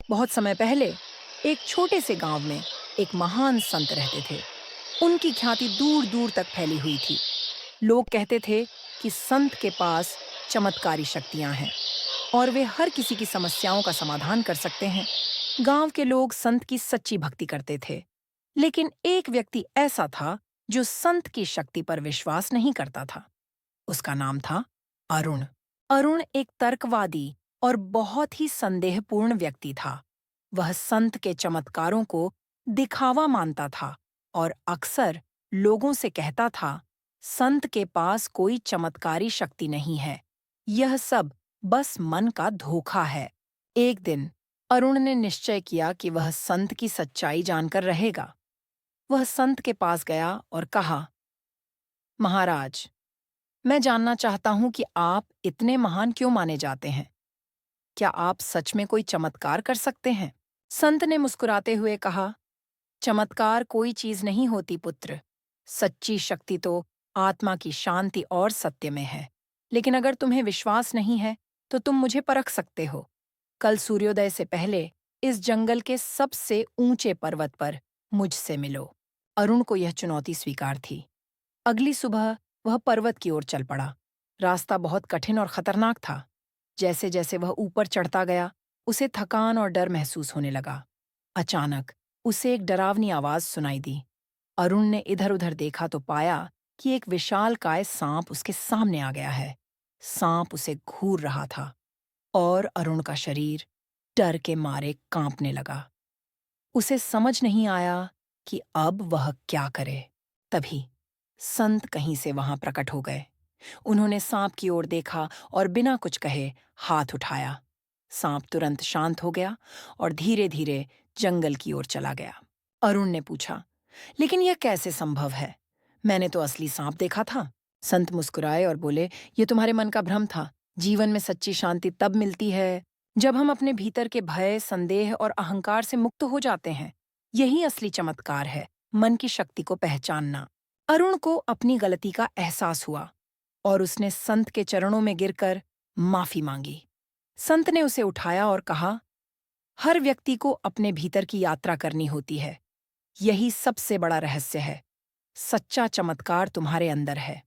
बहुत समय पहले एक छोटे से गांव में एक महान संत रहते थे। उनकी ख्याति दूर दूर तक फैली हुई थी। लोग कहते थे कि संत के पास चमत्कारी शक्तियां हैं और वे हर किसी की समस्याओं का समाधान कर सकते हैं। गांव के लोग संत की सच्ची भक्ति करते थे, लेकिन एक व्यक्ति ऐसा था जो संत की शक्ति पर विश्वास नहीं करता था। उसका नाम था अरुण। अरुण एक तर्कवादी और बहुत ही संदेहपूर्ण व्यक्ति था। वह संत के चमत्कारों को दिखावा मानता था और अक्सर लोगों से कहता था, संत के पास कोई चमत्कारी शक्ति नहीं है, यह सब बस मन का धोखा है। एक दिन अरुण ने निश्चय किया कि वह संत की सच्चाई जानकर रहेगा। वह संत के पास गया और कहा, महाराज, मैं जानना चाहता हूं कि आप इतने महान क्यों माने जाते हैं। क्या आप सच में कोई चमत्कार कर सकते हैं? संत ने मुस्कुराते हुए कहा, चमत्कार कोई चीज नहीं होती पुत्र। सच्ची शक्ति तो आत्मा की शांति और सत्य में है। लेकिन अगर तुम्हें विश्वास नहीं है तो तुम मुझे परख सकते हो। कल सूर्योदय से पहले इस जंगल के सबसे ऊंचे पर्वत पर मुझसे मिलो। अरुण को यह चुनौती स्वीकार थी। अगली सुबह वह पर्वत की ओर चल पड़ा। रास्ता बहुत कठिन और खतरनाक था। जैसे जैसे वह ऊपर चढ़ता गया, उसे थकान और डर महसूस होने लगा। अचानक उसे एक डरावनी आवाज सुनाई दी। अरुण ने इधर-उधर देखा तो पाया कि एक विशालकाय सांप उसके सामने आ गया है। सांप उसे घूर रहा था और अरुण का शरीर डर के मारे कांपने लगा। उसे समझ नहीं आया कि अब वह क्या करे। तभी संत कहीं से वहां प्रकट हो गए। उन्होंने सांप की ओर देखा और बिना कुछ कहे हाथ उठाया। सांप तुरंत शांत हो गया और धीरे धीरे जंगल की ओर चला गया। अरुण ने पूछा, लेकिन यह कैसे संभव है? मैंने तो असली सांप देखा था। संत मुस्कुराए और बोले, ये तुम्हारे मन का भ्रम था। जीवन में सच्ची शांति तब मिलती है जब हम अपने भीतर के भय, संदेह और अहंकार से मुक्त हो जाते हैं। यही असली चमत्कार है, मन की शक्ति को पहचानना। अरुण को अपनी गलती का एहसास हुआ और उसने संत के चरणों में गिरकर माफी मांगी। संत ने उसे उठाया और कहा, हर व्यक्ति को अपने भीतर की यात्रा करनी होती है। यही सबसे बड़ा रहस्य है। सच्चा चमत्कार तुम्हारे अंदर है।